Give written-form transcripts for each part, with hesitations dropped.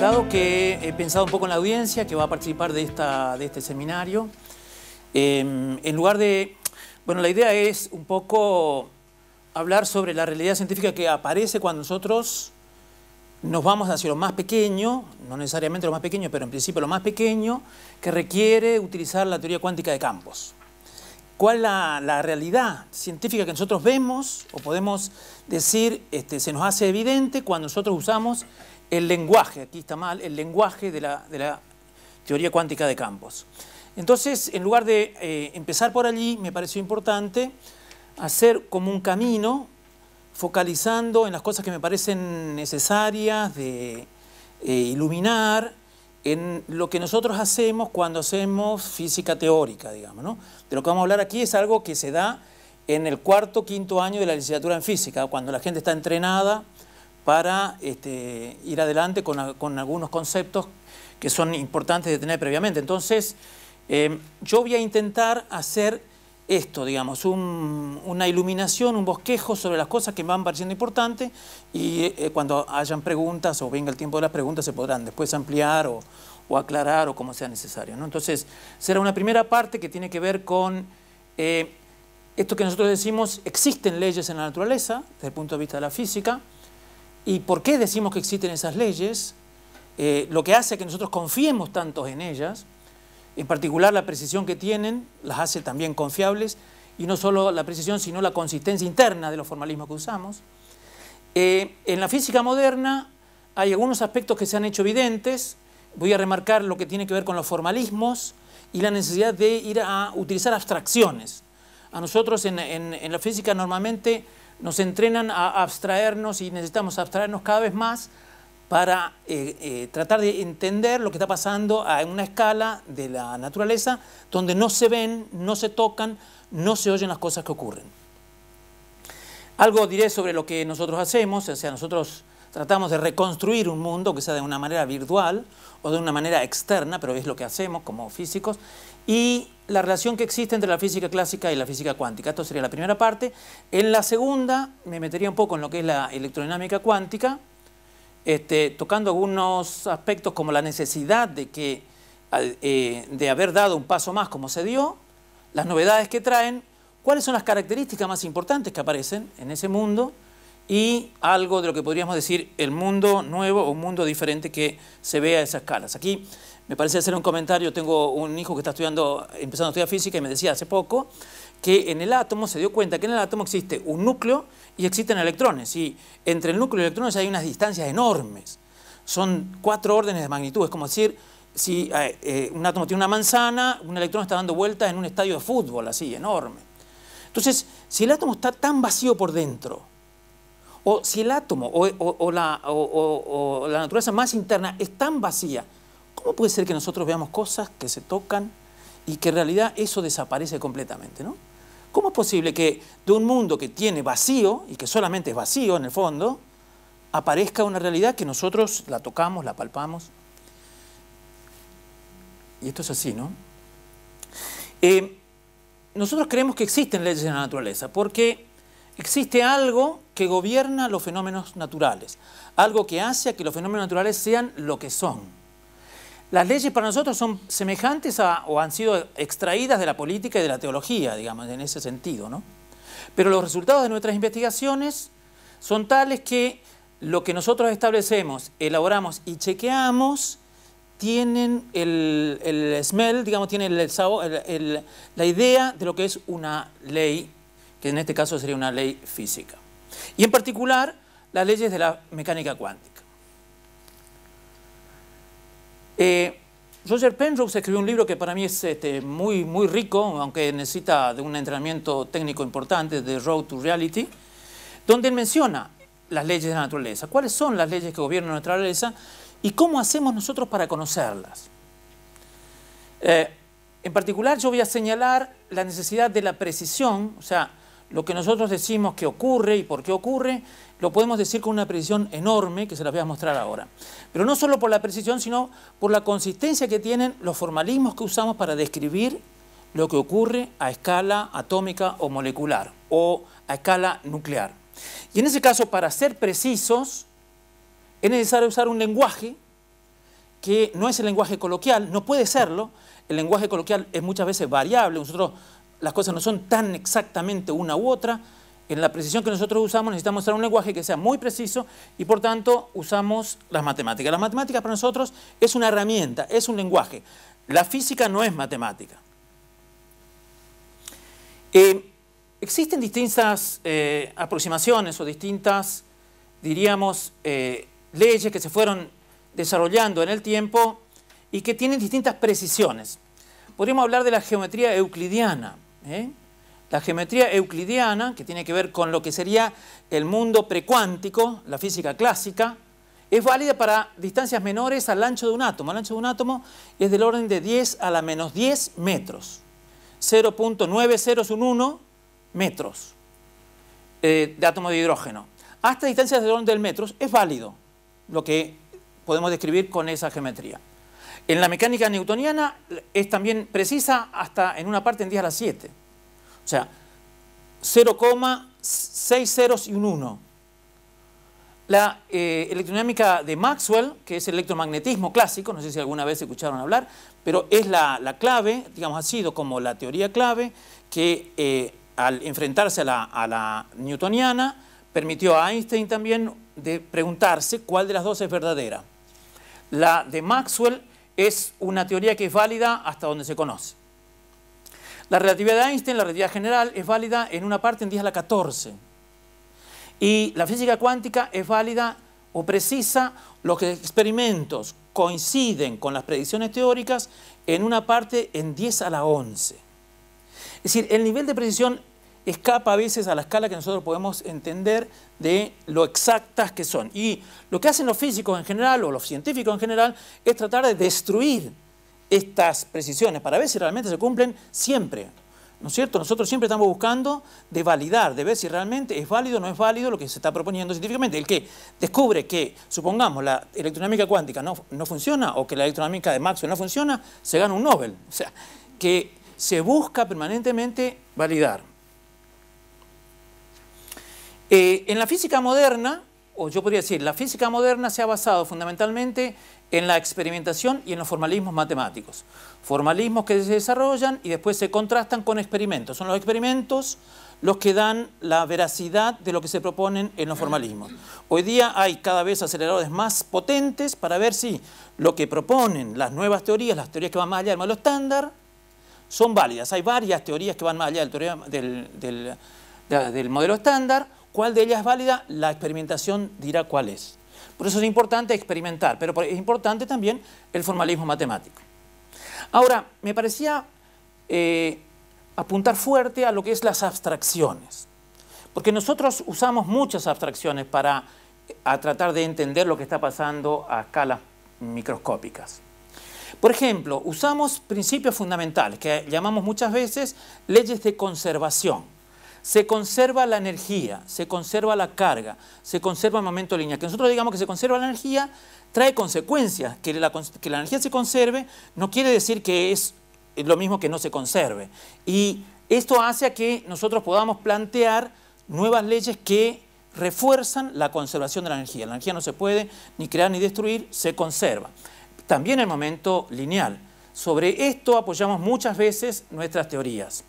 dado que he pensado un poco en la audiencia que va a participar de este seminario, en lugar de... Bueno, la idea es un poco hablar sobre la realidad científica que aparece cuando nosotros nos vamos hacia lo más pequeño, no necesariamente lo más pequeño, pero en principio lo más pequeño, que requiere utilizar la teoría cuántica de campos. ¿Cuál es la realidad científica que nosotros vemos o podemos decir se nos hace evidente cuando nosotros usamos el lenguaje, aquí está mal, el lenguaje de la teoría cuántica de campos? Entonces, en lugar de empezar por allí, me pareció importante hacer como un camino focalizando en las cosas que me parecen necesarias de iluminar en lo que nosotros hacemos cuando hacemos física teórica, digamos, ¿no? De lo que vamos a hablar aquí es algo que se da en el cuarto, quinto año de la licenciatura en física, cuando la gente está entrenada para ir adelante con algunos conceptos que son importantes de tener previamente. Entonces, yo voy a intentar hacer esto, digamos, una iluminación, un bosquejo sobre las cosas que me van pareciendo importantes y cuando hayan preguntas o venga el tiempo de las preguntas se podrán después ampliar o aclarar o como sea necesario, ¿no? Entonces, será una primera parte que tiene que ver con esto que nosotros decimos, existen leyes en la naturaleza desde el punto de vista de la física y por qué decimos que existen esas leyes, lo que hace que nosotros confiemos tanto en ellas. En particular, la precisión que tienen las hace también confiables, y no solo la precisión, sino la consistencia interna de los formalismos que usamos. En la física moderna hay algunos aspectos que se han hecho evidentes. Voy a remarcar lo que tiene que ver con los formalismos y la necesidad de ir a utilizar abstracciones. A nosotros en la física normalmente nos entrenan a abstraernos y necesitamos abstraernos cada vez más para tratar de entender lo que está pasando en una escala de la naturaleza donde no se ven, no se tocan, no se oyen las cosas que ocurren. Algo diré sobre lo que nosotros hacemos, o sea, nosotros tratamos de reconstruir un mundo que sea de una manera virtual o de una manera externa, pero es lo que hacemos como físicos, y la relación que existe entre la física clásica y la física cuántica. Esto sería la primera parte. En la segunda me metería un poco en lo que es la electrodinámica cuántica, tocando algunos aspectos como la necesidad de haber dado un paso más como se dio, las novedades que traen, cuáles son las características más importantes que aparecen en ese mundo y algo de lo que podríamos decir el mundo nuevo o un mundo diferente que se ve a esas escalas. Aquí me parece hacer un comentario, tengo un hijo que está empezando a estudiar física y me decía hace poco que en el átomo se dio cuenta que en el átomo existe un núcleo y existen electrones, y entre el núcleo y los electrones hay unas distancias enormes, son 4 órdenes de magnitud. Es como decir, si un átomo tiene una manzana, un electrón está dando vueltas en un estadio de fútbol, así, enorme. Entonces, si el átomo está tan vacío por dentro, o si el átomo o la naturaleza más interna es tan vacía, ¿cómo puede ser que nosotros veamos cosas que se tocan y que en realidad eso desaparece completamente, ¿no? ¿Cómo es posible que de un mundo que tiene vacío, y que solamente es vacío en el fondo, aparezca una realidad que nosotros la tocamos, la palpamos? Y esto es así, ¿no? Nosotros creemos que existen leyes en la naturaleza, porque existe algo que gobierna los fenómenos naturales, algo que hace a que los fenómenos naturales sean lo que son. Las leyes para nosotros son semejantes o han sido extraídas de la política y de la teología, digamos, en ese sentido, ¿no? Pero los resultados de nuestras investigaciones son tales que lo que nosotros establecemos, elaboramos y chequeamos tienen el smell, digamos, tienen el sabor, la idea de lo que es una ley, que en este caso sería una ley física. Y en particular, las leyes de la mecánica cuántica. Roger Penrose escribió un libro que para mí es muy rico, aunque necesita de un entrenamiento técnico importante, The Road to Reality, donde él menciona las leyes de la naturaleza. ¿Cuáles son las leyes que gobiernan nuestra naturaleza y cómo hacemos nosotros para conocerlas? En particular, yo voy a señalar la necesidad de la precisión, o sea, lo que nosotros decimos que ocurre y por qué ocurre, lo podemos decir con una precisión enorme, que se las voy a mostrar ahora. Pero no solo por la precisión, sino por la consistencia que tienen los formalismos que usamos para describir lo que ocurre a escala atómica o molecular, o a escala nuclear. Y en ese caso, para ser precisos, es necesario usar un lenguaje que no es el lenguaje coloquial, no puede serlo. El lenguaje coloquial es muchas veces variable, nosotros las cosas no son tan exactamente una u otra. En la precisión que nosotros usamos necesitamos usar un lenguaje que sea muy preciso y por tanto usamos las matemáticas. Las matemáticas para nosotros es una herramienta, es un lenguaje. La física no es matemática. Existen distintas aproximaciones o distintas, diríamos, leyes que se fueron desarrollando en el tiempo y que tienen distintas precisiones. Podríamos hablar de la geometría euclidiana. La geometría euclidiana, que tiene que ver con lo que sería el mundo precuántico, la física clásica, es válida para distancias menores al ancho de un átomo. El ancho de un átomo es del orden de 10 a la menos 10 metros. 0.9011 metros de átomo de hidrógeno. Hasta distancias del orden del metro es válido lo que podemos describir con esa geometría. En la mecánica newtoniana es también precisa hasta en una parte en 10 a la 7. O sea, 0,6 ceros y un 1. La electrodinámica de Maxwell, que es el electromagnetismo clásico, no sé si alguna vez escucharon hablar, pero es la clave, digamos, ha sido como la teoría clave que al enfrentarse a la newtoniana permitió a Einstein también de preguntarse cuál de las dos es verdadera. La de Maxwell es una teoría que es válida hasta donde se conoce. La relatividad de Einstein, la relatividad general, es válida en una parte en 10 a la 14. Y la física cuántica es válida o precisa los experimentos coinciden con las predicciones teóricas en una parte en 10 a la 11. Es decir, el nivel de precisión escapa a veces a la escala que nosotros podemos entender de lo exactas que son. Y lo que hacen los físicos en general o los científicos en general es tratar de destruir estas precisiones para ver si realmente se cumplen siempre. ¿No es cierto? Nosotros siempre estamos buscando de validar, de ver si realmente es válido o no es válido lo que se está proponiendo científicamente. El que descubre que, supongamos, la electrodinámica cuántica no funciona o que la electrodinámica de Maxwell no funciona, se gana un Nobel. O sea, que se busca permanentemente validar. En la física moderna, o yo podría decir, la física moderna se ha basado fundamentalmente en la experimentación y en los formalismos matemáticos. Formalismos que se desarrollan y después se contrastan con experimentos. Son los experimentos los que dan la veracidad de lo que se proponen en los formalismos. Hoy día hay cada vez aceleradores más potentes para ver si lo que proponen las nuevas teorías, las teorías que van más allá del modelo estándar, son válidas. Hay varias teorías que van más allá del modelo estándar. ¿Cuál de ellas es válida? La experimentación dirá cuál es. Por eso es importante experimentar, pero es importante también el formalismo matemático. Ahora, me parecía apuntar fuerte a lo que es las abstracciones, porque nosotros usamos muchas abstracciones para tratar de entender lo que está pasando a escalas microscópicas. Por ejemplo, usamos principios fundamentales que llamamos muchas veces leyes de conservación. Se conserva la energía, se conserva la carga, se conserva el momento lineal. Que nosotros digamos que se conserva la energía trae consecuencias. Que la energía se conserve no quiere decir que es lo mismo que no se conserve. Y esto hace a que nosotros podamos plantear nuevas leyes que refuerzan la conservación de la energía. La energía no se puede ni crear ni destruir, se conserva. También el momento lineal. Sobre esto apoyamos muchas veces nuestras teorías.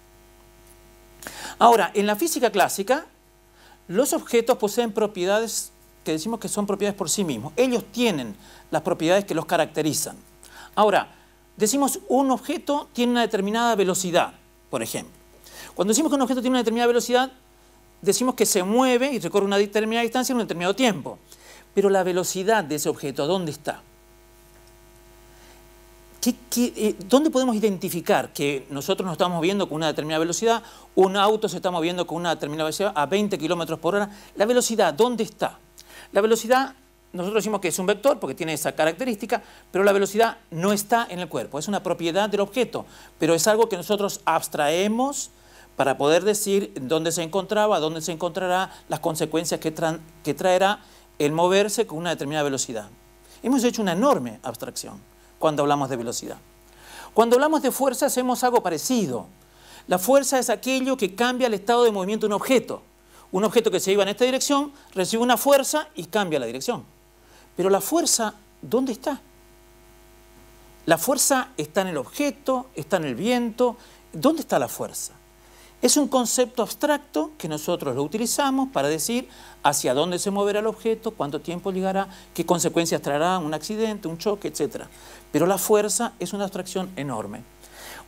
Ahora, en la física clásica, los objetos poseen propiedades que decimos que son propiedades por sí mismos. Ellos tienen las propiedades que los caracterizan. Ahora, decimos un objeto tiene una determinada velocidad, por ejemplo. Cuando decimos que un objeto tiene una determinada velocidad, decimos que se mueve y recorre una determinada distancia en un determinado tiempo. Pero la velocidad de ese objeto, ¿dónde está? ¿Dónde podemos identificar que nosotros nos estamos moviendo con una determinada velocidad, un auto se está moviendo con una determinada velocidad a 20 kilómetros por hora? La velocidad, ¿dónde está? La velocidad, nosotros decimos que es un vector porque tiene esa característica, pero la velocidad no está en el cuerpo, es una propiedad del objeto, pero es algo que nosotros abstraemos para poder decir dónde se encontraba, dónde se encontrará, las consecuencias que traerá el moverse con una determinada velocidad. Hemos hecho una enorme abstracción cuando hablamos de velocidad. Cuando hablamos de fuerza hacemos algo parecido. La fuerza es aquello que cambia el estado de movimiento de un objeto. Un objeto que se iba en esta dirección recibe una fuerza y cambia la dirección. Pero la fuerza, ¿dónde está? La fuerza está en el objeto, está en el viento. ¿Dónde está la fuerza? Es un concepto abstracto que nosotros lo utilizamos para decir hacia dónde se moverá el objeto, cuánto tiempo llegará, qué consecuencias traerá un accidente, un choque, etc. Pero la fuerza es una abstracción enorme.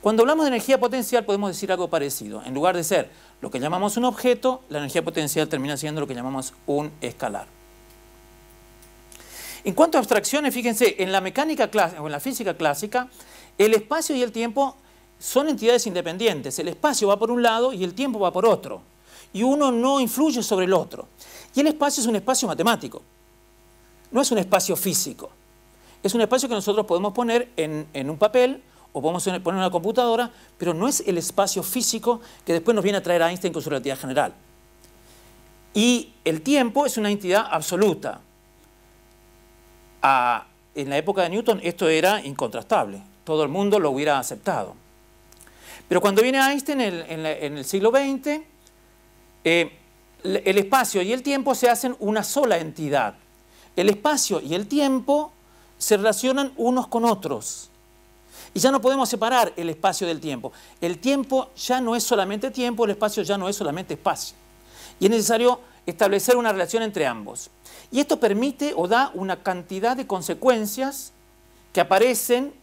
Cuando hablamos de energía potencial podemos decir algo parecido. En lugar de ser lo que llamamos un objeto, la energía potencial termina siendo lo que llamamos un escalar. En cuanto a abstracciones, fíjense, en la mecánica clásica o en la física clásica, el espacio y el tiempo son entidades independientes. El espacio va por un lado y el tiempo va por otro. Y uno no influye sobre el otro. Y el espacio es un espacio matemático. No es un espacio físico. Es un espacio que nosotros podemos poner en un papel o podemos poner en una computadora, pero no es el espacio físico que después nos viene a traer Einstein con su relatividad general. Y el tiempo es una entidad absoluta. En la época de Newton esto era incontrastable. Todo el mundo lo hubiera aceptado. Pero cuando viene Einstein en el siglo XX, el espacio y el tiempo se hacen una sola entidad. El espacio y el tiempo se relacionan unos con otros. Y ya no podemos separar el espacio del tiempo. El tiempo ya no es solamente tiempo, el espacio ya no es solamente espacio. Y es necesario establecer una relación entre ambos. Y esto permite o da una cantidad de consecuencias que aparecen,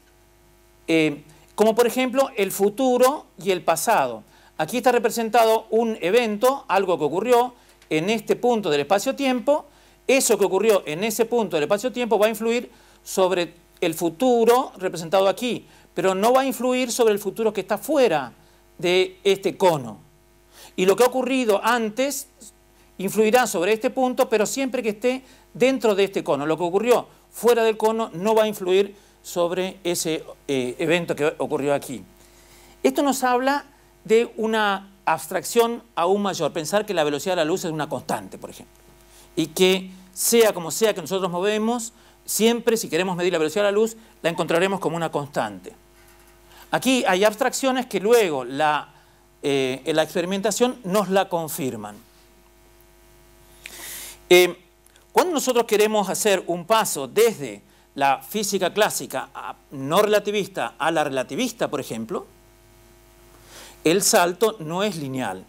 como por ejemplo el futuro y el pasado. Aquí está representado un evento, algo que ocurrió en este punto del espacio-tiempo. Eso que ocurrió en ese punto del espacio-tiempo va a influir sobre el futuro representado aquí, pero no va a influir sobre el futuro que está fuera de este cono. Y lo que ha ocurrido antes influirá sobre este punto, pero siempre que esté dentro de este cono. Lo que ocurrió fuera del cono no va a influir sobre ese evento que ocurrió aquí. Esto nos habla de una abstracción aún mayor, pensar que la velocidad de la luz es una constante, por ejemplo, y que sea como sea que nosotros movemos, siempre si queremos medir la velocidad de la luz, la encontraremos como una constante. Aquí hay abstracciones que luego en la experimentación nos la confirman. Cuando nosotros queremos hacer un paso desde la física clásica no relativista a la relativista, por ejemplo, el salto no es lineal.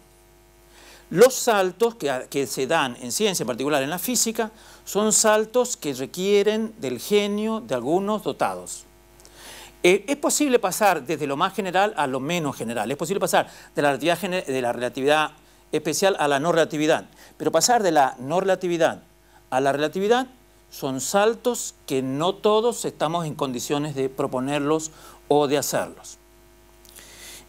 Los saltos que se dan en ciencia, en particular en la física, son saltos que requieren del genio de algunos dotados. Es posible pasar desde lo más general a lo menos general. Es posible pasar de la relatividad especial a la no relatividad. Pero pasar de la no relatividad a la relatividad son saltos que no todos estamos en condiciones de proponerlos o de hacerlos.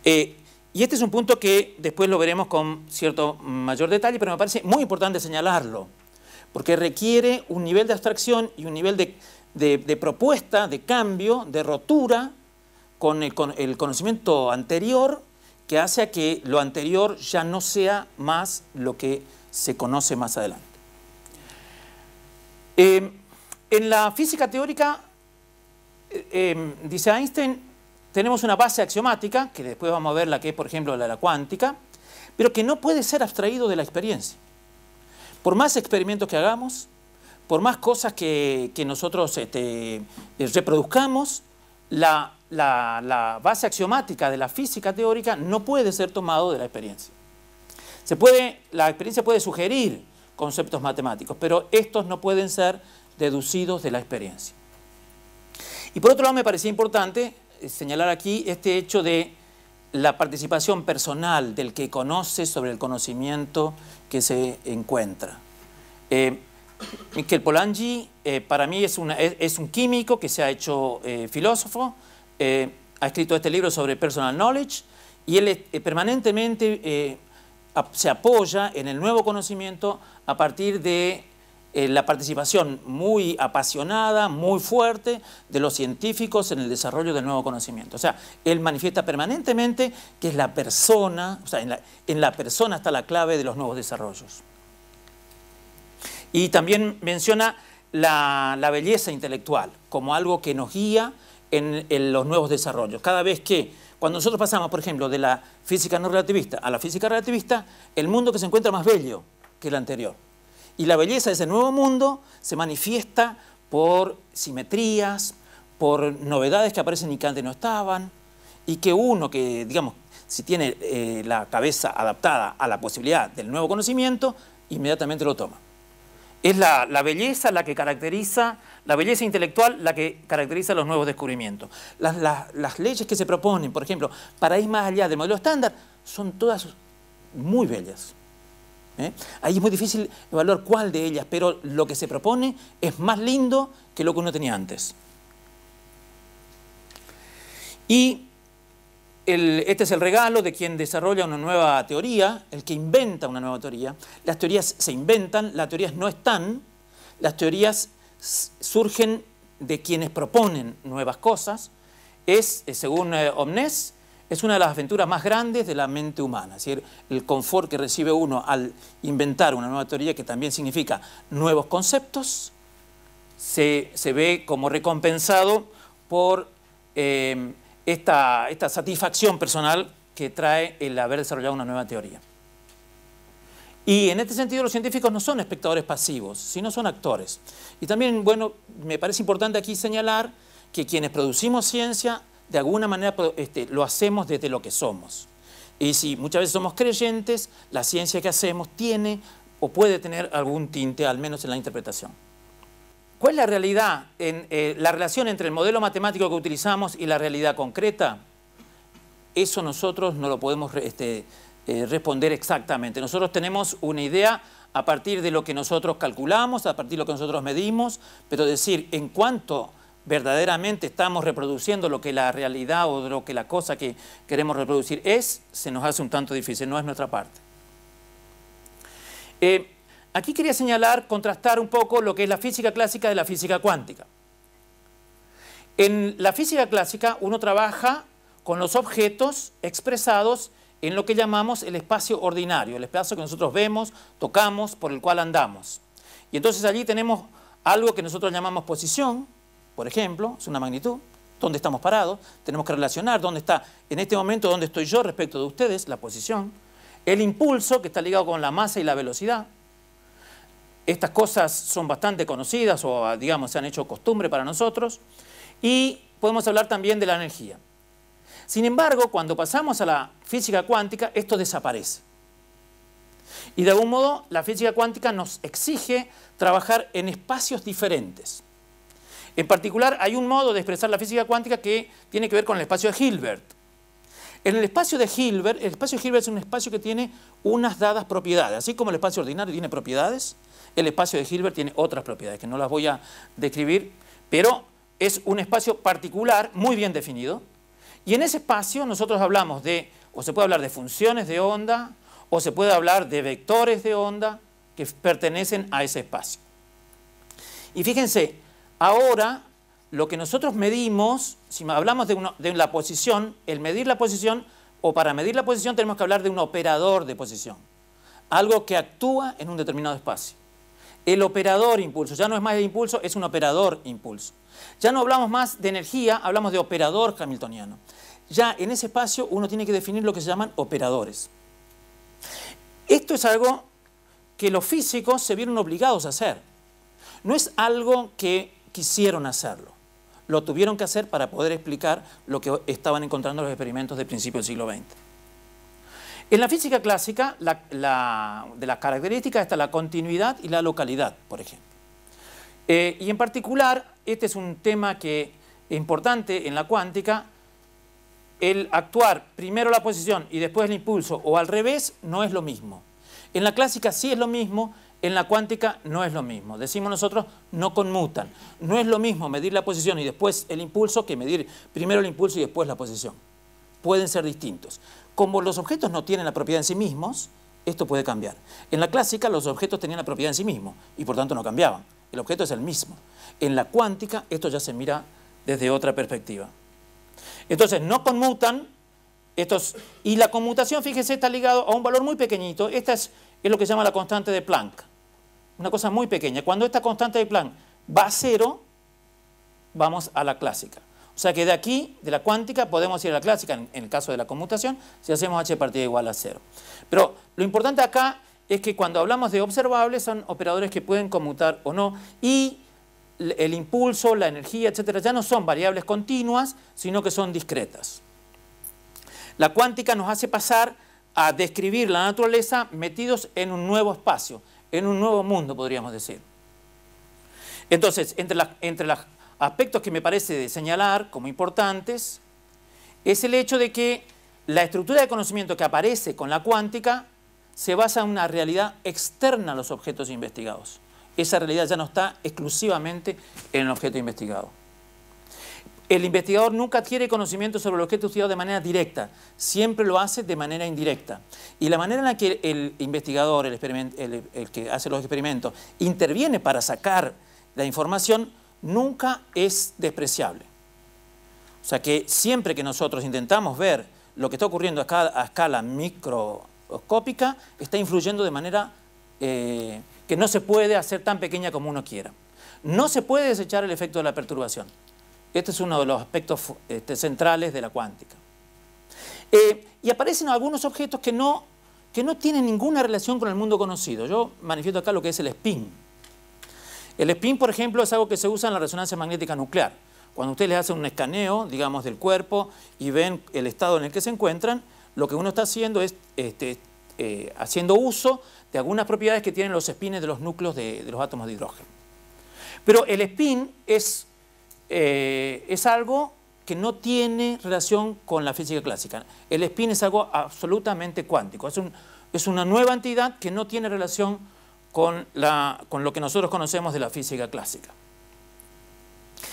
Y este es un punto que después lo veremos con cierto mayor detalle, pero me parece muy importante señalarlo, porque requiere un nivel de abstracción y un nivel de propuesta, de cambio, de rotura con el conocimiento anterior, que hace a que lo anterior ya no sea más lo que se conoce más adelante. En la física teórica, dice Einstein, tenemos una base axiomática, que después vamos a ver la que es, por ejemplo, la cuántica, pero que no puede ser abstraído de la experiencia. Por más experimentos que hagamos, por más cosas que nosotros reproduzcamos, la base axiomática de la física teórica no puede ser tomado de la experiencia. La experiencia puede sugerir conceptos matemáticos, pero estos no pueden ser deducidos de la experiencia. Y por otro lado me parecía importante señalar aquí este hecho de la participación personal del que conoce sobre el conocimiento que se encuentra. Michel Polanyi para mí es un químico que se ha hecho filósofo, ha escrito este libro sobre personal knowledge y él permanentemente se apoya en el nuevo conocimiento a partir de la participación muy apasionada, muy fuerte de los científicos en el desarrollo del nuevo conocimiento. O sea, él manifiesta permanentemente que es la persona, o sea, en la persona está la clave de los nuevos desarrollos. Y también menciona la belleza intelectual como algo que nos guía en los nuevos desarrollos. Cada vez que, cuando nosotros pasamos, por ejemplo, de la física no relativista a la física relativista, el mundo que se encuentra más bello que el anterior. Y la belleza de ese nuevo mundo se manifiesta por simetrías, por novedades que aparecen y que antes no estaban, y que uno que, digamos, si tiene la cabeza adaptada a la posibilidad del nuevo conocimiento, inmediatamente lo toma. Es la belleza la que caracteriza, la belleza intelectual la que caracteriza los nuevos descubrimientos. Las leyes que se proponen, por ejemplo, para ir más allá del modelo estándar, son todas muy bellas. Ahí es muy difícil evaluar cuál de ellas, pero lo que se propone es más lindo que lo que uno tenía antes. Y este es el regalo de quien desarrolla una nueva teoría, el que inventa una nueva teoría. Las teorías se inventan, las teorías no están, las teorías surgen de quienes proponen nuevas cosas. Según Omnes, es una de las aventuras más grandes de la mente humana. Es decir, el confort que recibe uno al inventar una nueva teoría, que también significa nuevos conceptos, se ve como recompensado por esta satisfacción personal que trae el haber desarrollado una nueva teoría. Y en este sentido los científicos no son espectadores pasivos, sino son actores. Y también, bueno, me parece importante aquí señalar que quienes producimos ciencia, de alguna manera lo hacemos desde lo que somos. Y si muchas veces somos creyentes, la ciencia que hacemos tiene o puede tener algún tinte, al menos en la interpretación. ¿Cuál es la realidad, la relación entre el modelo matemático que utilizamos y la realidad concreta? Eso nosotros no lo podemos responder exactamente. Nosotros tenemos una idea a partir de lo que nosotros calculamos, a partir de lo que nosotros medimos, pero decir en cuánto verdaderamente estamos reproduciendo lo que la realidad o lo que la cosa que queremos reproducir se nos hace un tanto difícil, no es nuestra parte. Aquí quería señalar, contrastar un poco lo que es la física clásica de la física cuántica. En la física clásica uno trabaja con los objetos expresados en lo que llamamos el espacio ordinario, el espacio que nosotros vemos, tocamos, por el cual andamos. Y entonces allí tenemos algo que nosotros llamamos posición, por ejemplo, es una magnitud, dónde estamos parados, tenemos que relacionar dónde está, en este momento, dónde estoy yo respecto de ustedes, la posición, el impulso que está ligado con la masa y la velocidad. Estas cosas son bastante conocidas o, digamos, se han hecho costumbre para nosotros. Y podemos hablar también de la energía. Sin embargo, cuando pasamos a la física cuántica, esto desaparece. Y de algún modo, la física cuántica nos exige trabajar en espacios diferentes. En particular, hay un modo de expresar la física cuántica que tiene que ver con el espacio de Hilbert. En el espacio de Hilbert es un espacio que tiene unas dadas propiedades. Así como el espacio ordinario tiene propiedades, el espacio de Hilbert tiene otras propiedades, que no las voy a describir, pero es un espacio particular, muy bien definido. Y en ese espacio nosotros hablamos o se puede hablar de funciones de onda, o se puede hablar de vectores de onda que pertenecen a ese espacio. Y fíjense, ahora lo que nosotros medimos, si hablamos de la posición, el medir la posición, o para medir la posición tenemos que hablar de un operador de posición, algo que actúa en un determinado espacio. El operador impulso, ya no es más de impulso, es un operador impulso. Ya no hablamos más de energía, hablamos de operador hamiltoniano. Ya en ese espacio uno tiene que definir lo que se llaman operadores. Esto es algo que los físicos se vieron obligados a hacer. No es algo que quisieron hacerlo. Lo tuvieron que hacer para poder explicar lo que estaban encontrando los experimentos de principios del siglo XX. En la física clásica, de las características está la continuidad y la localidad, por ejemplo. Y en particular, este es un tema que es importante en la cuántica. El actuar primero la posición y después el impulso, o al revés, no es lo mismo. En la clásica sí es lo mismo, en la cuántica no es lo mismo. Decimos nosotros, no conmutan. No es lo mismo medir la posición y después el impulso que medir primero el impulso y después la posición. Pueden ser distintos. Como los objetos no tienen la propiedad en sí mismos, esto puede cambiar. En la clásica los objetos tenían la propiedad en sí mismos y por tanto no cambiaban. El objeto es el mismo. En la cuántica esto ya se mira desde otra perspectiva. Entonces no conmutan y la conmutación, fíjense, está ligado a un valor muy pequeñito. Esta es lo que se llama la constante de Planck. Una cosa muy pequeña. Cuando esta constante de Planck va a cero, vamos a la clásica. O sea que de aquí, de la cuántica, podemos ir a la clásica, en el caso de la conmutación, si hacemos h partida igual a 0. Pero lo importante acá es que cuando hablamos de observables, son operadores que pueden conmutar o no, y el impulso, la energía, etcétera, ya no son variables continuas, sino que son discretas. La cuántica nos hace pasar a describir la naturaleza metidos en un nuevo espacio, en un nuevo mundo, podríamos decir. Entonces, entre los aspectos que me parece de señalar como importantes, es el hecho de que la estructura de conocimiento que aparece con la cuántica se basa en una realidad externa a los objetos investigados. Esa realidad ya no está exclusivamente en el objeto investigado. El investigador nunca adquiere conocimiento sobre el objeto estudiado de manera directa, siempre lo hace de manera indirecta. Y la manera en la que el investigador, el que hace los experimentos, interviene para sacar la información, nunca es despreciable. O sea que siempre que nosotros intentamos ver lo que está ocurriendo a escala microscópica, está influyendo de manera que no se puede hacer tan pequeña como uno quiera. No se puede desechar el efecto de la perturbación. Este es uno de los aspectos centrales de la cuántica. Y aparecen algunos objetos que no tienen ninguna relación con el mundo conocido. Yo manifiesto acá lo que es el spin. El spin, por ejemplo, es algo que se usa en la resonancia magnética nuclear. Cuando ustedes les hacen un escaneo, digamos, del cuerpo y ven el estado en el que se encuentran, lo que uno está haciendo es haciendo uso de algunas propiedades que tienen los spines de los núcleos de los átomos de hidrógeno. Pero el spin es algo que no tiene relación con la física clásica. El spin es algo absolutamente cuántico. Es una nueva entidad que no tiene relación con lo que nosotros conocemos de la física clásica.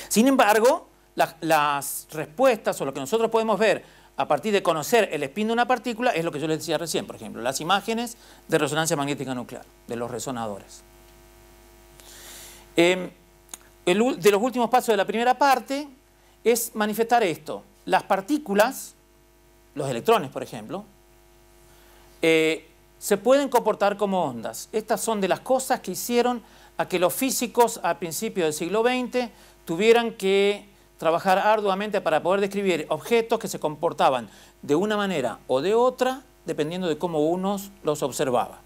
Sin embargo, las respuestas o lo que nosotros podemos ver a partir de conocer el spin de una partícula es lo que yo les decía recién, por ejemplo, las imágenes de resonancia magnética nuclear, de los resonadores. De los últimos pasos de la primera parte es manifestar esto. Las partículas, los electrones, por ejemplo, se pueden comportar como ondas. Estas son de las cosas que hicieron a que los físicos a principios del siglo XX tuvieran que trabajar arduamente para poder describir objetos que se comportaban de una manera o de otra, dependiendo de cómo uno los observaba.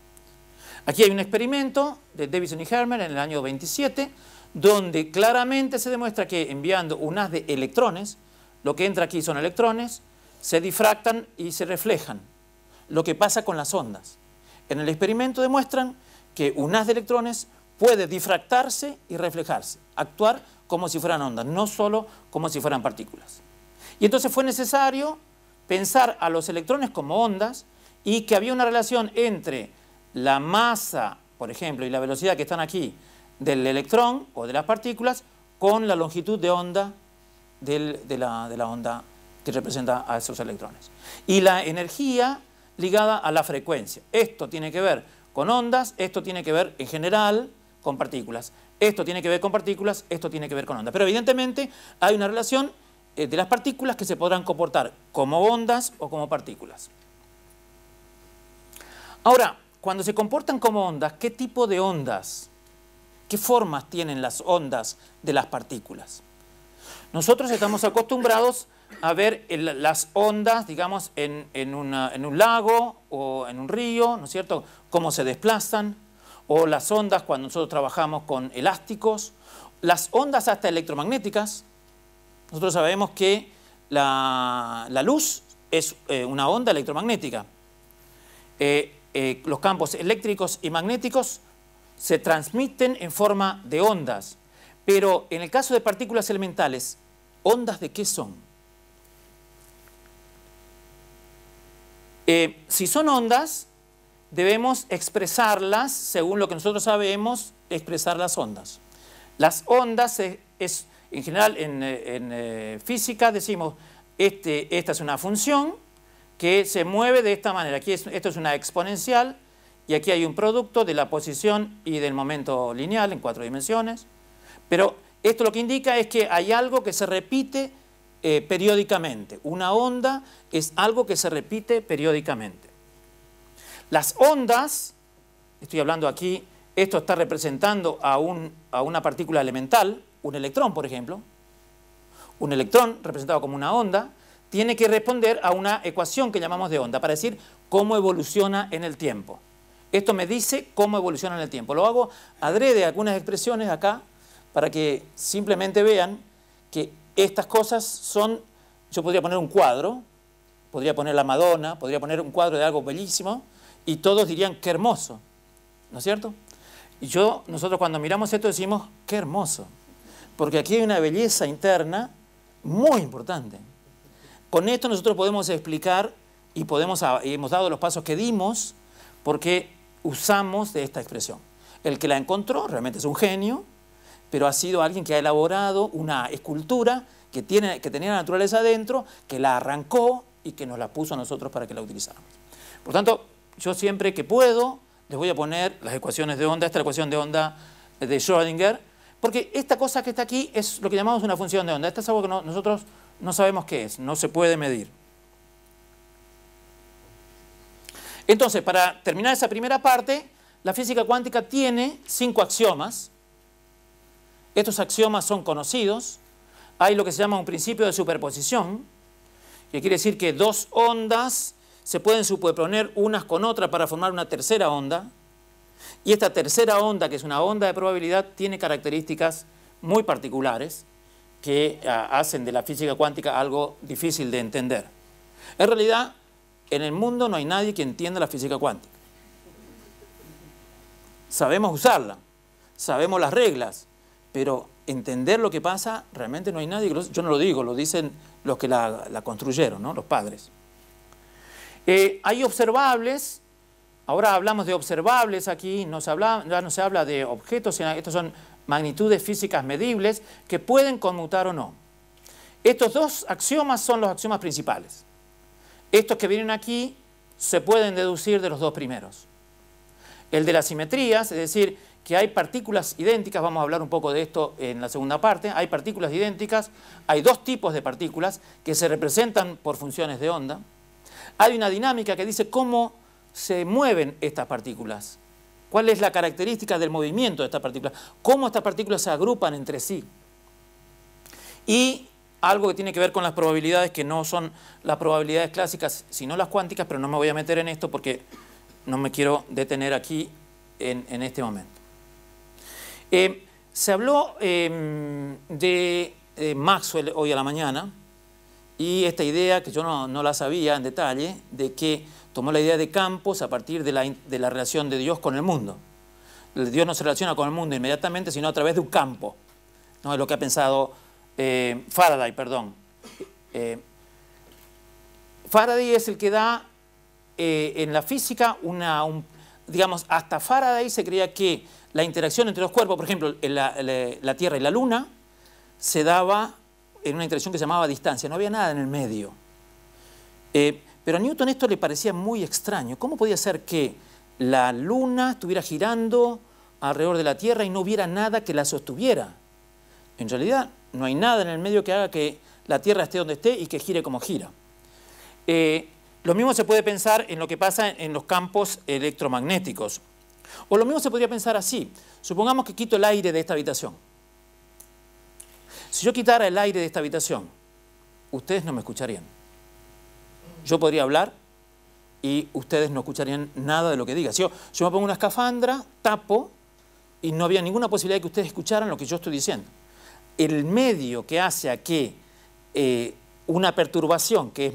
Aquí hay un experimento de Davidson y Hermer en el año 27, donde claramente se demuestra que enviando un haz de electrones, lo que entra aquí son electrones, se difractan y se reflejan. Lo que pasa con las ondas. En el experimento demuestran que un haz de electrones puede difractarse y reflejarse, actuar como si fueran ondas, no solo como si fueran partículas. Y entonces fue necesario pensar a los electrones como ondas y que había una relación entre la masa, por ejemplo, y la velocidad que están aquí del electrón o de las partículas con la longitud de onda de la onda que representa a esos electrones. Y la energía ligada a la frecuencia. Esto tiene que ver con ondas, esto tiene que ver en general con partículas. Esto tiene que ver con partículas, esto tiene que ver con ondas. Pero evidentemente hay una relación de las partículas que se podrán comportar como ondas o como partículas. Ahora, cuando se comportan como ondas, ¿qué tipo de ondas? ¿Qué formas tienen las ondas de las partículas? Nosotros estamos acostumbrados a ver las ondas, digamos, en un lago o en un río, ¿no es cierto?, cómo se desplazan, o las ondas cuando nosotros trabajamos con elásticos, las ondas hasta electromagnéticas. Nosotros sabemos que la luz es una onda electromagnética. Los campos eléctricos y magnéticos se transmiten en forma de ondas, pero en el caso de partículas elementales, ¿ondas de qué son? Si son ondas, debemos expresarlas según lo que nosotros sabemos expresar las ondas. Las ondas en general en física decimos esta es una función que se mueve de esta manera. Aquí esto es una exponencial y aquí hay un producto de la posición y del momento lineal en 4 dimensiones. Pero esto lo que indica es que hay algo que se repite periódicamente. Una onda es algo que se repite periódicamente. Las ondas, estoy hablando aquí, esto está representando a una partícula elemental, un electrón, por ejemplo. Un electrón representado como una onda tiene que responder a una ecuación que llamamos de onda para decir cómo evoluciona en el tiempo. Esto me dice cómo evoluciona en el tiempo. Lo hago adrede algunas expresiones acá para que simplemente vean que estas cosas son, yo podría poner un cuadro, podría poner la Madonna, podría poner un cuadro de algo bellísimo y todos dirían qué hermoso, ¿no es cierto? Y nosotros cuando miramos esto decimos qué hermoso, porque aquí hay una belleza interna muy importante. Con esto nosotros podemos explicar y hemos dado los pasos que dimos porque usamos de esta expresión. El que la encontró realmente es un genio, pero ha sido alguien que ha elaborado una escultura que tenía la naturaleza adentro, que la arrancó y que nos la puso a nosotros para que la utilizáramos. Por tanto, yo siempre que puedo les voy a poner las ecuaciones de onda, esta es la ecuación de onda de Schrödinger, porque esta cosa que está aquí es lo que llamamos una función de onda. Esto es algo que nosotros no sabemos qué es, no se puede medir. Entonces, para terminar esa primera parte, la física cuántica tiene 5 axiomas. Estos axiomas son conocidos. Hay lo que se llama un principio de superposición, que quiere decir que dos ondas se pueden superponer unas con otras para formar una tercera onda. Y esta tercera onda, que es una onda de probabilidad, tiene características muy particulares que hacen de la física cuántica algo difícil de entender. En realidad, en el mundo no hay nadie que entienda la física cuántica. Sabemos usarla, sabemos las reglas, pero entender lo que pasa, realmente no hay nadie. Yo no lo digo, lo dicen los que la construyeron, ¿no? Los padres. Hay observables, ahora hablamos de observables aquí, ya no se habla de objetos, sino estos son magnitudes físicas medibles que pueden conmutar o no. Estos dos axiomas son los axiomas principales. Estos que vienen aquí se pueden deducir de los dos primeros. El de las simetrías, es decir, que hay partículas idénticas, vamos a hablar un poco de esto en la segunda parte, hay partículas idénticas, hay dos tipos de partículas que se representan por funciones de onda. Hay una dinámica que dice cómo se mueven estas partículas, cuál es la característica del movimiento de estas partículas, cómo estas partículas se agrupan entre sí. Y algo que tiene que ver con las probabilidades, que no son las probabilidades clásicas, sino las cuánticas, pero no me voy a meter en esto porque no me quiero detener aquí en este momento. Se habló de Maxwell hoy a la mañana, y esta idea, que yo no la sabía en detalle, de que tomó la idea de campos a partir de la relación de Dios con el mundo. Dios no se relaciona con el mundo inmediatamente, sino a través de un campo. No es lo que ha pensado Faraday, perdón. Faraday es el que da en la física digamos, hasta Faraday se creía que la interacción entre los cuerpos, por ejemplo, la Tierra y la Luna, se daba en una interacción que se llamaba distancia, no había nada en el medio. Pero a Newton esto le parecía muy extraño. ¿Cómo podía ser que la Luna estuviera girando alrededor de la Tierra y no hubiera nada que la sostuviera? En realidad, no hay nada en el medio que haga que la Tierra esté donde esté y que gire como gira. Lo mismo se puede pensar en lo que pasa en los campos electromagnéticos. O lo mismo se podría pensar así. Supongamos que quito el aire de esta habitación. Si yo quitara el aire de esta habitación, ustedes no me escucharían. Yo podría hablar y ustedes no escucharían nada de lo que diga. Si yo me pongo una escafandra, tapo, y no había ninguna posibilidad de que ustedes escucharan lo que yo estoy diciendo. El medio que hace a que una perturbación, que es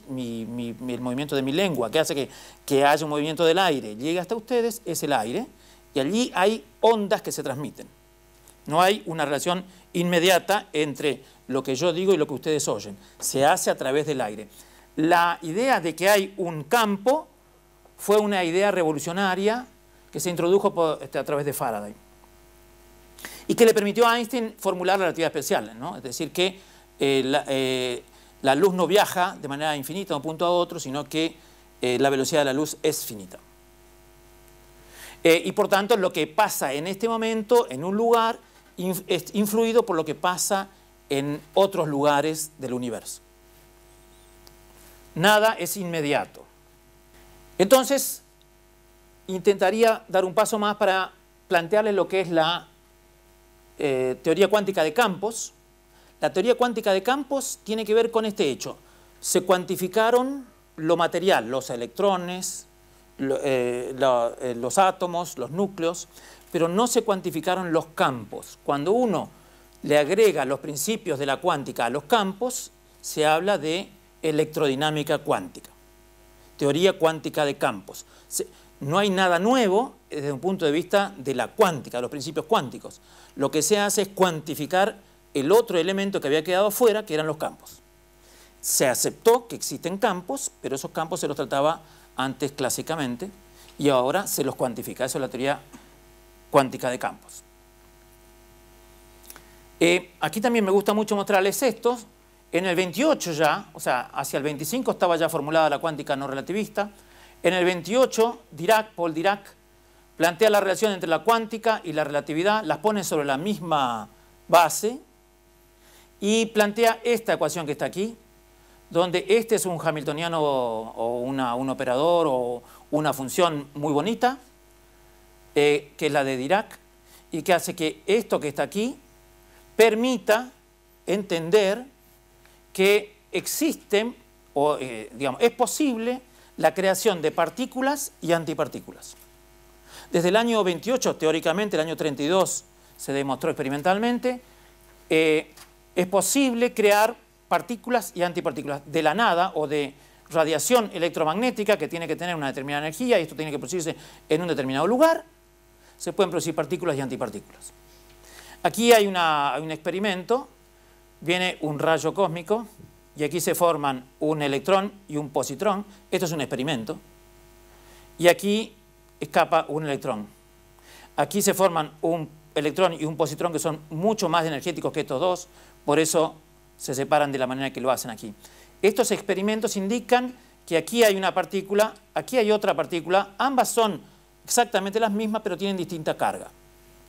el movimiento de mi lengua, que hace que haya un movimiento del aire, llegue hasta ustedes, es el aire, y allí hay ondas que se transmiten. No hay una relación inmediata entre lo que yo digo y lo que ustedes oyen. Se hace a través del aire. La idea de que hay un campo fue una idea revolucionaria que se introdujo a través de Faraday y que le permitió a Einstein formular la relatividad especial, ¿no? Es decir, que la luz no viaja de manera infinita de un punto a otro, sino que la velocidad de la luz es finita. Y por tanto, lo que pasa en este momento en un lugar es influido por lo que pasa en otros lugares del universo. Nada es inmediato. Entonces, intentaría dar un paso más para plantearles lo que es la teoría cuántica de campos. La teoría cuántica de campos tiene que ver con este hecho. Se cuantificaron lo material, los electrones, los átomos, los núcleos, pero no se cuantificaron los campos. Cuando uno le agrega los principios de la cuántica a los campos, se habla de electrodinámica cuántica, teoría cuántica de campos. No hay nada nuevo desde un punto de vista de la cuántica, de los principios cuánticos. Lo que se hace es cuantificar el otro elemento que había quedado afuera, que eran los campos. Se aceptó que existen campos, pero esos campos se los trataba antes clásicamente y ahora se los cuantifica. Eso es la teoría cuántica de campos. Aquí también me gusta mucho mostrarles esto. En el 28 ya, o sea, hacia el 25 estaba ya formulada la cuántica no relativista. En el 28, Paul Dirac, plantea la relación entre la cuántica y la relatividad, las pone sobre la misma base y plantea esta ecuación que está aquí, donde este es un hamiltoniano o un operador o una función muy bonita, que es la de Dirac, y que hace que esto que está aquí permita entender que existen, digamos, es posible la creación de partículas y antipartículas. Desde el año 28, teóricamente, el año 32 se demostró experimentalmente, es posible crear partículas y antipartículas de la nada o de radiación electromagnética que tiene que tener una determinada energía y esto tiene que producirse en un determinado lugar. Se pueden producir partículas y antipartículas. Aquí hay un experimento, viene un rayo cósmico y aquí se forman un electrón y un positrón. Esto es un experimento. Y aquí escapa un electrón. Aquí se forman un electrón y un positrón que son mucho más energéticos que estos dos, por eso se separan de la manera que lo hacen aquí. Estos experimentos indican que aquí hay una partícula, aquí hay otra partícula, ambas son exactamente las mismas, pero tienen distinta carga.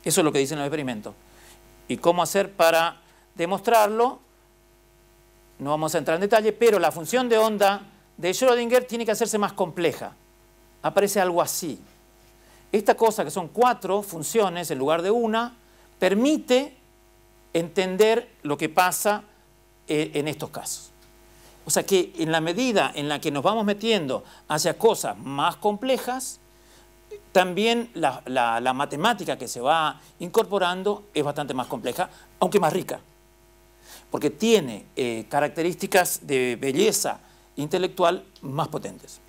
Eso es lo que dicen los experimentos. ¿Y cómo hacer para demostrarlo? No vamos a entrar en detalle, pero la función de onda de Schrödinger tiene que hacerse más compleja. Aparece algo así. Esta cosa, que son 4 funciones en lugar de una, permite entender lo que pasa en estos casos. O sea que en la medida en la que nos vamos metiendo hacia cosas más complejas, también la matemática que se va incorporando es bastante más compleja, aunque más rica, porque tiene características de belleza intelectual más potentes.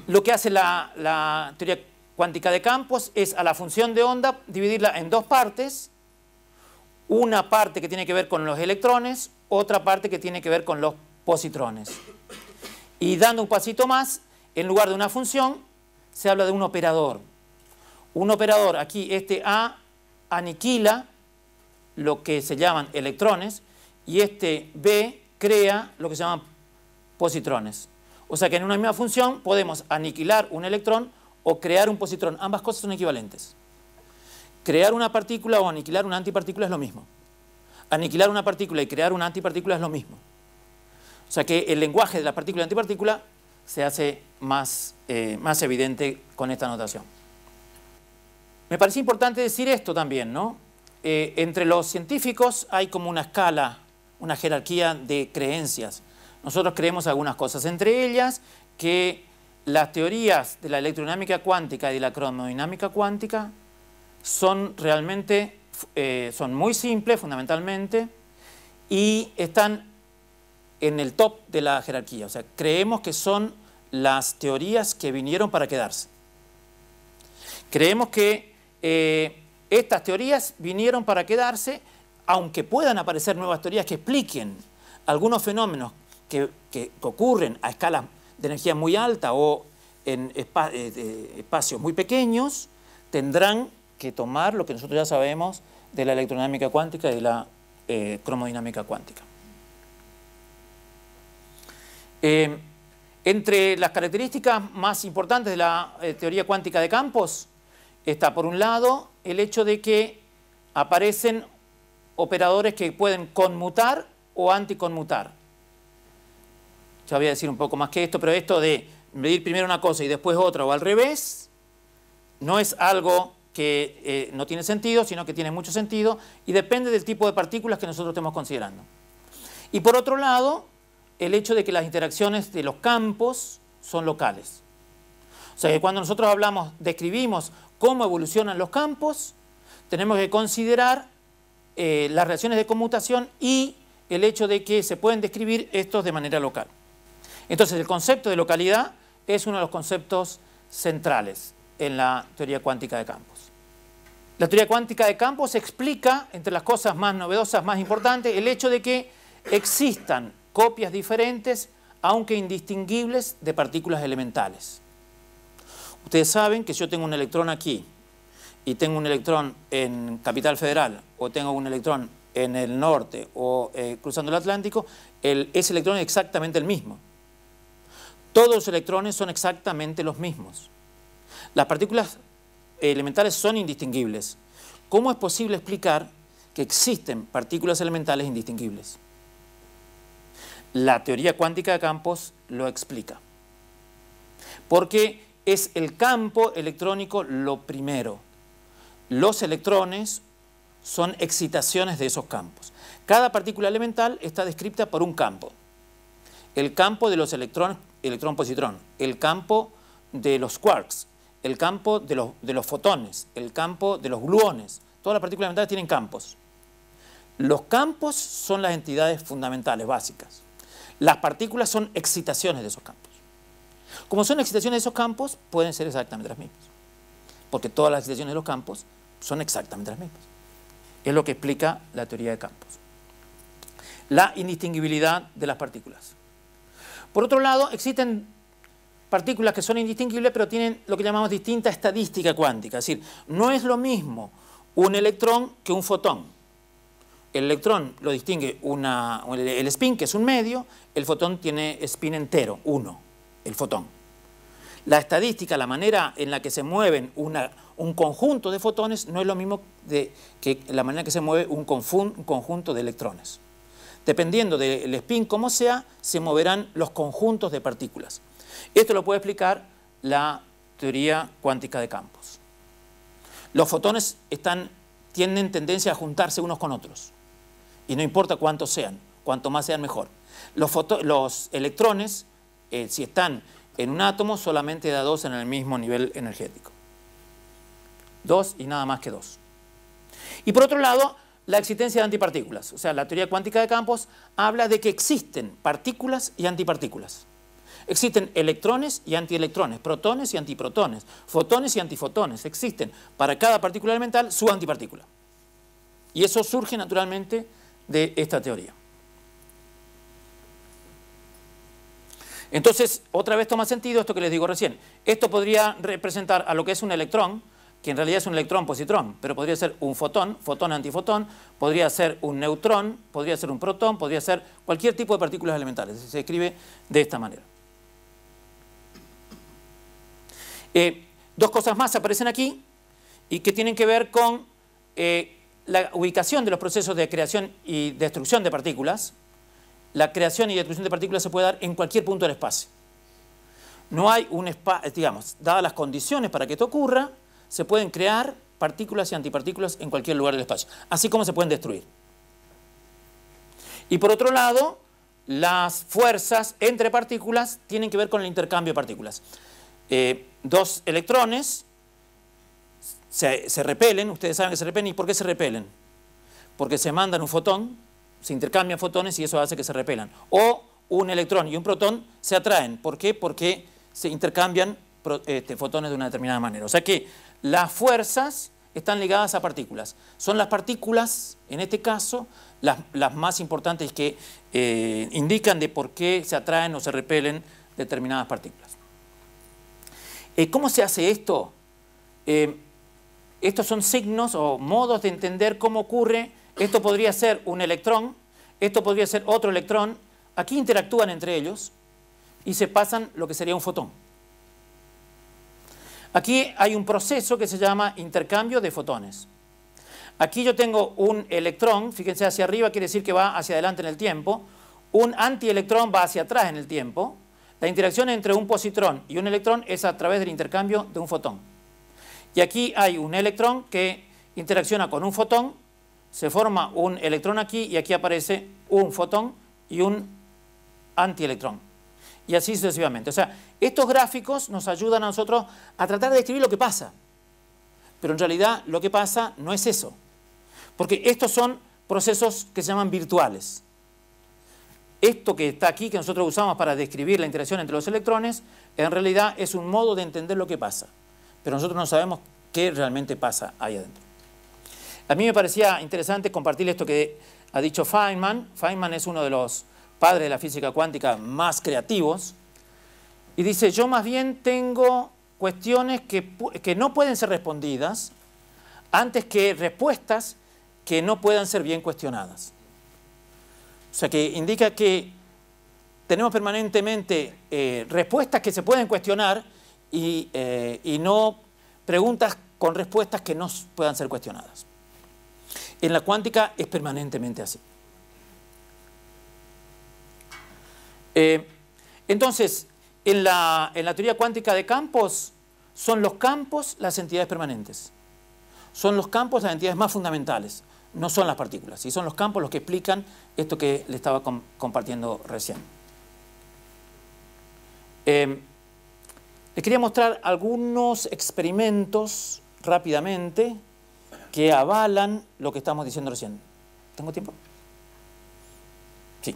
Lo que hace la teoría cuántica de campos es a la función de onda dividirla en 2 partes, una parte que tiene que ver con los electrones, otra parte que tiene que ver con los positrones. Y dando un pasito más, en lugar de una función, se habla de un operador. Un operador, aquí este A aniquila lo que se llaman electrones y este B crea lo que se llaman positrones. O sea que en una misma función podemos aniquilar un electrón o crear un positrón. Ambas cosas son equivalentes. Crear una partícula o aniquilar una antipartícula es lo mismo. Aniquilar una partícula y crear una antipartícula es lo mismo. O sea que el lenguaje de la partícula y antipartícula se hace más evidente con esta notación. Me parece importante decir esto también, ¿no? Entre los científicos hay como una escala, una jerarquía de creencias. Nosotros creemos algunas cosas, entre ellas que las teorías de la electrodinámica cuántica y de la cromodinámica cuántica son realmente, son muy simples fundamentalmente y están en el top de la jerarquía. O sea, creemos que son las teorías que vinieron para quedarse. Creemos que estas teorías vinieron para quedarse, aunque puedan aparecer nuevas teorías que expliquen algunos fenómenos que ocurren a escalas de energía muy alta o en espacios muy pequeños, tendrán que tomar lo que nosotros ya sabemos de la electrodinámica cuántica y de la cromodinámica cuántica. Entre las características más importantes de la teoría cuántica de campos está, por un lado, el hecho de que aparecen operadores que pueden conmutar o anticonmutar. Ya voy a decir un poco más que esto, pero esto de medir primero una cosa y después otra o al revés, no es algo que no tiene sentido, sino que tiene mucho sentido y depende del tipo de partículas que nosotros estemos considerando. Y por otro lado, el hecho de que las interacciones de los campos son locales. O sea que cuando nosotros describimos cómo evolucionan los campos, tenemos que considerar las relaciones de conmutación y el hecho de que se pueden describir estos de manera local. Entonces el concepto de localidad es uno de los conceptos centrales en la teoría cuántica de campos. La teoría cuántica de campos explica, entre las cosas más novedosas, más importantes, el hecho de que existan copias diferentes, aunque indistinguibles, de partículas elementales. Ustedes saben que si yo tengo un electrón aquí y tengo un electrón en Capital Federal o tengo un electrón en el norte o cruzando el Atlántico, ese electrón es exactamente el mismo. Todos los electrones son exactamente los mismos. Las partículas elementales son indistinguibles. ¿Cómo es posible explicar que existen partículas elementales indistinguibles? La teoría cuántica de campos lo explica. Porque es el campo electrónico lo primero. Los electrones son excitaciones de esos campos. Cada partícula elemental está descrita por un campo. El campo de los electrones, electrón-positrón, el campo de los quarks, el campo de los fotones, el campo de los gluones. Todas las partículas elementales tienen campos. Los campos son las entidades fundamentales, básicas. Las partículas son excitaciones de esos campos. Como son excitaciones de esos campos, pueden ser exactamente las mismas. Porque todas las excitaciones de los campos son exactamente las mismas. Es lo que explica la teoría de campos. La indistinguibilidad de las partículas. Por otro lado, existen partículas que son indistinguibles, pero tienen lo que llamamos distinta estadística cuántica. Es decir, no es lo mismo un electrón que un fotón. El electrón lo distingue el spin, que es un medio, el fotón tiene spin entero, 1, el fotón. La estadística, la manera en la que se mueven un conjunto de fotones, no es lo mismo que la manera en que se mueve un conjunto de electrones. Dependiendo del spin como sea, se moverán los conjuntos de partículas. Esto lo puede explicar la teoría cuántica de campos. Los fotones tienen tendencia a juntarse unos con otros. Y no importa cuántos sean, cuanto más sean mejor. Los electrones, si están en un átomo, solamente da 2 en el mismo nivel energético. 2 y nada más que 2. Y por otro lado, la existencia de antipartículas. O sea, la teoría cuántica de campos habla de que existen partículas y antipartículas. Existen electrones y antielectrones, protones y antiprotones, fotones y antifotones. Existen para cada partícula elemental su antipartícula. Y eso surge naturalmente de esta teoría. Entonces, otra vez toma sentido esto que les digo recién. Esto podría representar a lo que es un electrón, que en realidad es un electrón-positrón, pero podría ser un fotón, fotón-antifotón, podría ser un neutrón, podría ser un protón, podría ser cualquier tipo de partículas elementales. Se escribe de esta manera. Dos cosas más aparecen aquí y que tienen que ver con la ubicación de los procesos de creación y destrucción de partículas. La creación y destrucción de partículas se puede dar en cualquier punto del espacio. No hay un espacio, digamos, dadas las condiciones para que esto ocurra, se pueden crear partículas y antipartículas en cualquier lugar del espacio, así como se pueden destruir. Y por otro lado, las fuerzas entre partículas tienen que ver con el intercambio de partículas. Dos electrones se repelen, ustedes saben que se repelen. ¿Y por qué se repelen? Porque se mandan un fotón, se intercambian fotones y eso hace que se repelan. O un electrón y un protón se atraen. ¿Por qué? Porque se intercambian fotones de una determinada manera. O sea que las fuerzas están ligadas a partículas. Son las partículas, en este caso, las más importantes que indican de por qué se atraen o se repelen determinadas partículas. ¿Cómo se hace esto? Estos son signos o modos de entender cómo ocurre. Esto podría ser un electrón, esto podría ser otro electrón. Aquí interactúan entre ellos y se pasan lo que sería un fotón. Aquí hay un proceso que se llama intercambio de fotones. Aquí yo tengo un electrón, fíjense hacia arriba, quiere decir que va hacia adelante en el tiempo. Un antielectrón va hacia atrás en el tiempo. La interacción entre un positrón y un electrón es a través del intercambio de un fotón. Y aquí hay un electrón que interacciona con un fotón, se forma un electrón aquí y aquí aparece un fotón y un antielectrón. y así sucesivamente. O sea, estos gráficos nos ayudan a nosotros a tratar de describir lo que pasa. Pero en realidad lo que pasa no es eso. Porque estos son procesos que se llaman virtuales. Esto que está aquí, que nosotros usamos para describir la interacción entre los electrones, en realidad es un modo de entender lo que pasa. Pero nosotros no sabemos qué realmente pasa ahí adentro. A mí me parecía interesante compartir esto que ha dicho Feynman. Feynman es uno de los padres de la física cuántica más creativos. Y dice, yo más bien tengo cuestiones que no pueden ser respondidas antes que respuestas que no puedan ser bien cuestionadas. O sea, que indica que tenemos permanentemente respuestas que se pueden cuestionar y no preguntas con respuestas que no puedan ser cuestionadas. En la cuántica es permanentemente así. Entonces, en la teoría cuántica de campos, son los campos las entidades permanentes. Son los campos las entidades más fundamentales, no son las partículas. Y son los campos los que explican esto que le estaba compartiendo recién. Les quería mostrar algunos experimentos rápidamente que avalan lo que estamos diciendo recién. ¿Tengo tiempo? Sí.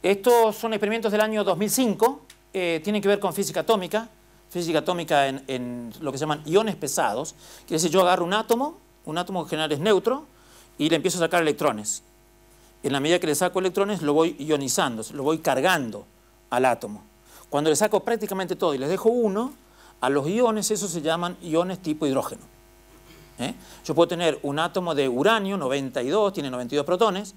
Estos son experimentos del año 2005, tienen que ver con física atómica en lo que se llaman iones pesados. Quiere decir, yo agarro un átomo que en general es neutro, y le empiezo a sacar electrones. En la medida que le saco electrones, lo voy ionizando, lo voy cargando al átomo. Cuando le saco prácticamente todo y les dejo uno, a los iones esos se llaman iones tipo hidrógeno. Yo puedo tener un átomo de uranio, 92, tiene 92 protones,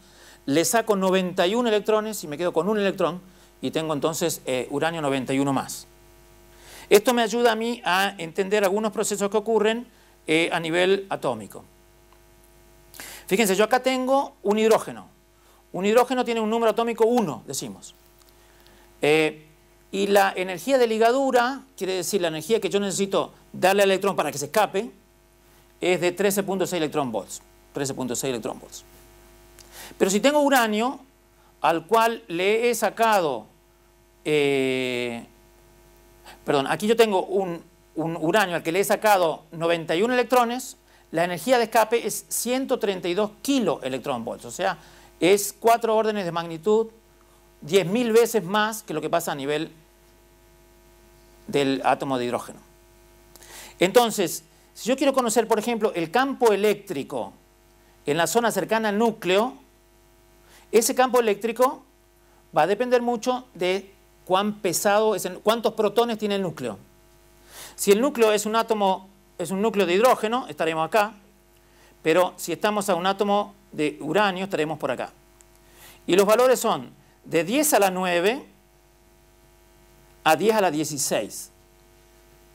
le saco 91 electrones y me quedo con un electrón y tengo entonces uranio 91 más. Esto me ayuda a mí a entender algunos procesos que ocurren a nivel atómico. Fíjense, yo acá tengo un hidrógeno. Un hidrógeno tiene un número atómico 1, decimos. Y la energía de ligadura, quiere decir la energía que yo necesito darle al electrón para que se escape, es de 13.6 electronvolts. 13.6 electronvolts. Pero si tengo uranio, al cual le he sacado... aquí yo tengo un uranio al que le he sacado 91 electrones, la energía de escape es 132 kiloelectronvolts. O sea, es 4 órdenes de magnitud, 10.000 veces más que lo que pasa a nivel del átomo de hidrógeno. Entonces, si yo quiero conocer, por ejemplo, el campo eléctrico en la zona cercana al núcleo, ese campo eléctrico va a depender mucho de cuán pesado es, cuántos protones tiene el núcleo. Si el núcleo es un átomo, es un núcleo de hidrógeno, estaremos acá, pero si estamos a un átomo de uranio, estaremos por acá. Y los valores son de 10 a la 9 a 10 a la 16.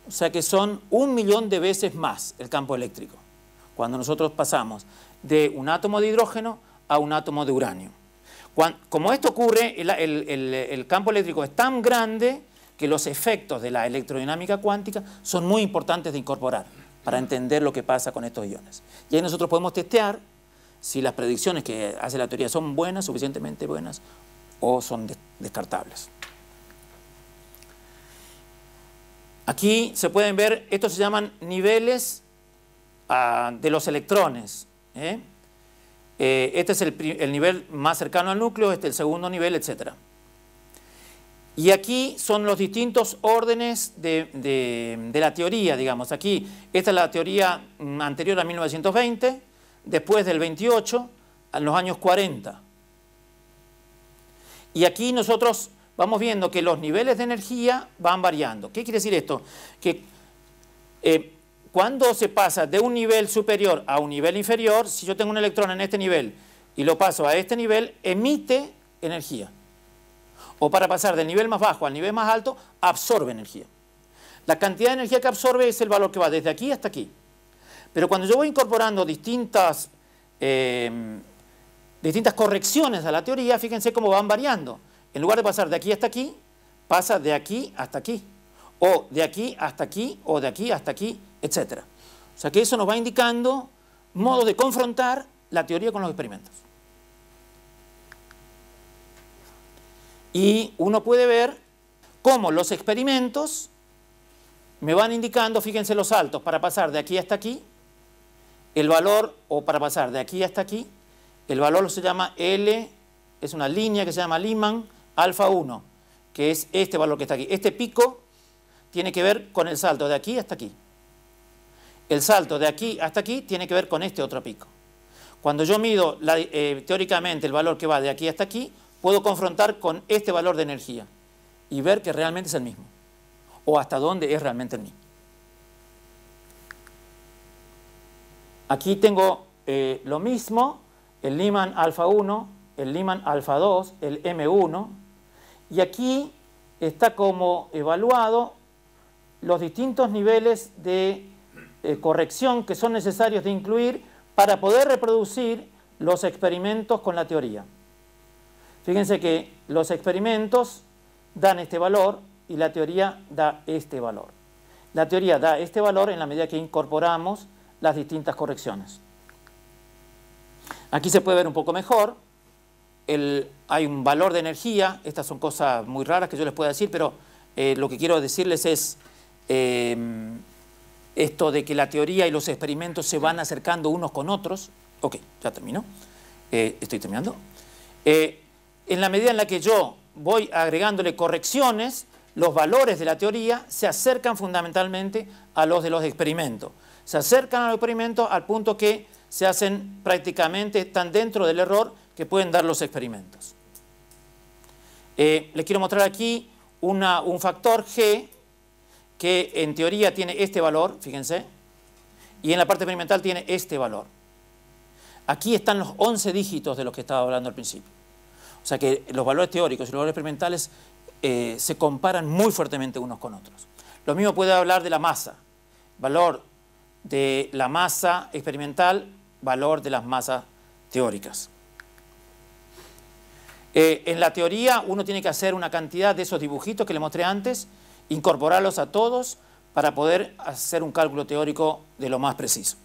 O sea que son 1.000.000 de veces más el campo eléctrico, cuando nosotros pasamos de un átomo de hidrógeno a un átomo de uranio. Como esto ocurre, el campo eléctrico es tan grande que los efectos de la electrodinámica cuántica son muy importantes de incorporar para entender lo que pasa con estos iones. Y ahí nosotros podemos testear si las predicciones que hace la teoría son buenas, suficientemente buenas, o son descartables. Aquí se pueden ver, estos se llaman niveles de los electrones. Este es el nivel más cercano al núcleo, este es el segundo nivel, etc. Y aquí son los distintos órdenes de la teoría, digamos. Aquí, esta es la teoría anterior a 1920, después del 28, a los años 40. Y aquí nosotros vamos viendo que los niveles de energía van variando. ¿Qué quiere decir esto? Que cuando se pasa de un nivel superior a un nivel inferior, si yo tengo un electrón en este nivel y lo paso a este nivel, emite energía. O para pasar del nivel más bajo al nivel más alto, absorbe energía. La cantidad de energía que absorbe es el valor que va desde aquí hasta aquí. Pero cuando yo voy incorporando distintas correcciones a la teoría, fíjense cómo van variando. En lugar de pasar de aquí hasta aquí, pasa de aquí hasta aquí. O de aquí hasta aquí, o de aquí hasta aquí, etc. O sea que eso nos va indicando modos de confrontar la teoría con los experimentos. Y uno puede ver cómo los experimentos me van indicando, fíjense los saltos, para pasar de aquí hasta aquí, el valor, o para pasar de aquí hasta aquí, el valor se llama L, es una línea que se llama Lyman alfa 1, que es este valor que está aquí. Este pico tiene que ver con el salto de aquí hasta aquí. El salto de aquí hasta aquí tiene que ver con este otro pico. Cuando yo mido teóricamente el valor que va de aquí hasta aquí, puedo confrontar con este valor de energía y ver que realmente es el mismo, o hasta dónde es realmente el mismo. Aquí tengo lo mismo, el Lyman alfa 1, el Lyman alfa 2, el M1, y aquí está como evaluado los distintos niveles de corrección que son necesarios de incluir para poder reproducir los experimentos con la teoría. Fíjense que los experimentos dan este valor y la teoría da este valor. La teoría da este valor en la medida que incorporamos las distintas correcciones. Aquí se puede ver un poco mejor. Hay un valor de energía. Estas son cosas muy raras que yo les puedo decir, pero lo que quiero decirles es esto de que la teoría y los experimentos se van acercando unos con otros. Ok, ya termino. Estoy terminando. En la medida en la que yo voy agregándole correcciones, los valores de la teoría se acercan fundamentalmente a los de los experimentos. Se acercan a los experimentos al punto que se hacen prácticamente, están dentro del error que pueden dar los experimentos. Les quiero mostrar aquí un factor G que en teoría tiene este valor, fíjense, y en la parte experimental tiene este valor. Aquí están los 11 dígitos de los que estaba hablando al principio. O sea que los valores teóricos y los valores experimentales se comparan muy fuertemente unos con otros. Lo mismo puede hablar de la masa. Valor de la masa experimental, valor de las masas teóricas. En la teoría uno tiene que hacer una cantidad de esos dibujitos que le mostré antes, incorporarlos a todos para poder hacer un cálculo teórico de lo más preciso.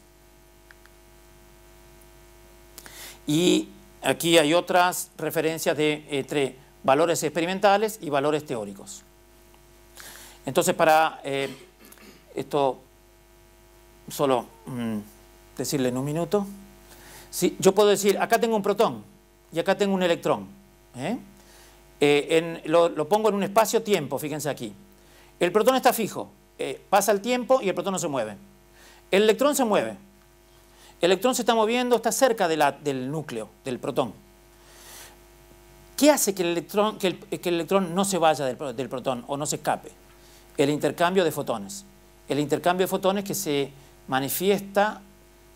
Y aquí hay otras referencias entre valores experimentales y valores teóricos. Entonces, para esto, solo decirle en un minuto. Sí, yo puedo decir, acá tengo un protón y acá tengo un electrón. Lo pongo en un espacio-tiempo, fíjense aquí. El protón está fijo, pasa el tiempo y el protón no se mueve. El electrón se mueve. El electrón se está moviendo, está cerca del núcleo, del protón. ¿Qué hace que el electrón no se vaya del protón o no se escape? El intercambio de fotones. El intercambio de fotones que se manifiesta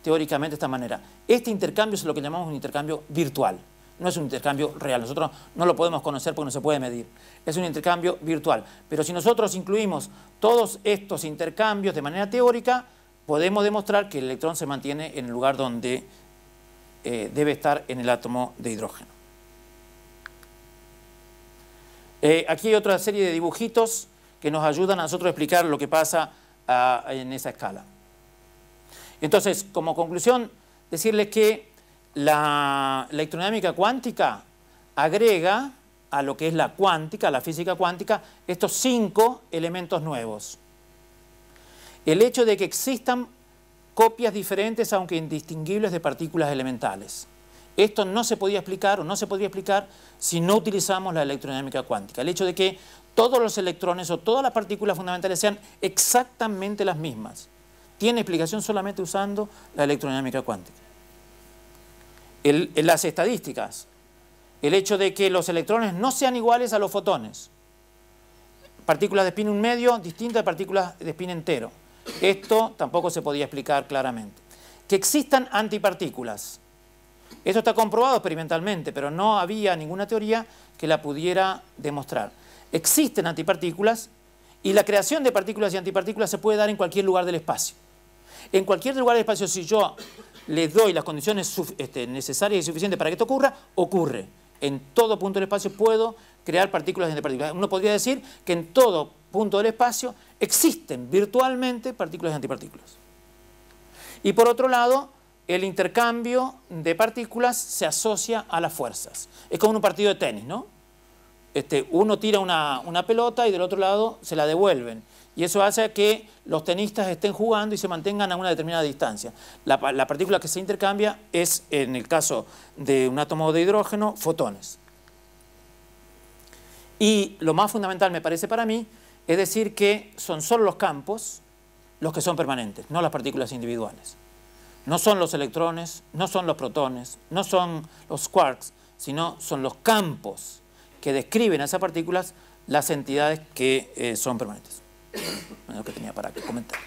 teóricamente de esta manera. Este intercambio es lo que llamamos un intercambio virtual. No es un intercambio real. Nosotros no lo podemos conocer porque no se puede medir. Es un intercambio virtual. Pero si nosotros incluimos todos estos intercambios de manera teórica, podemos demostrar que el electrón se mantiene en el lugar donde debe estar en el átomo de hidrógeno. Aquí hay otra serie de dibujitos que nos ayudan a nosotros a explicar lo que pasa en esa escala. Entonces, como conclusión, decirles que la electrodinámica cuántica agrega a lo que es la cuántica, la física cuántica, estos 5 elementos nuevos. El hecho de que existan copias diferentes, aunque indistinguibles, de partículas elementales. Esto no se podía explicar o no se podría explicar si no utilizamos la electrodinámica cuántica. El hecho de que todos los electrones o todas las partículas fundamentales sean exactamente las mismas tiene explicación solamente usando la electrodinámica cuántica. Las estadísticas, el hecho de que los electrones no sean iguales a los fotones. Partículas de spin 1 medio distintas de partículas de spin entero. Esto tampoco se podía explicar claramente. Que existan antipartículas. Esto está comprobado experimentalmente, pero no había ninguna teoría que la pudiera demostrar. Existen antipartículas y la creación de partículas y antipartículas se puede dar en cualquier lugar del espacio. En cualquier lugar del espacio, si yo les doy las condiciones necesarias y suficientes para que esto ocurra, ocurre. En todo punto del espacio puedo crear partículas y antipartículas. Uno podría decir que en todo punto del espacio existen virtualmente partículas y antipartículas. Y por otro lado, el intercambio de partículas se asocia a las fuerzas. Es como en un partido de tenis, ¿no? uno tira una pelota y del otro lado se la devuelven. Y eso hace que los tenistas estén jugando y se mantengan a una determinada distancia. La partícula que se intercambia es, en el caso de un átomo de hidrógeno, fotones. Y lo más fundamental, me parece para mí, es decir que son solo los campos los que son permanentes, no las partículas individuales. No son los electrones, no son los protones, no son los quarks, sino son los campos que describen a esas partículas las entidades que son permanentes. Es lo que tenía para comentar.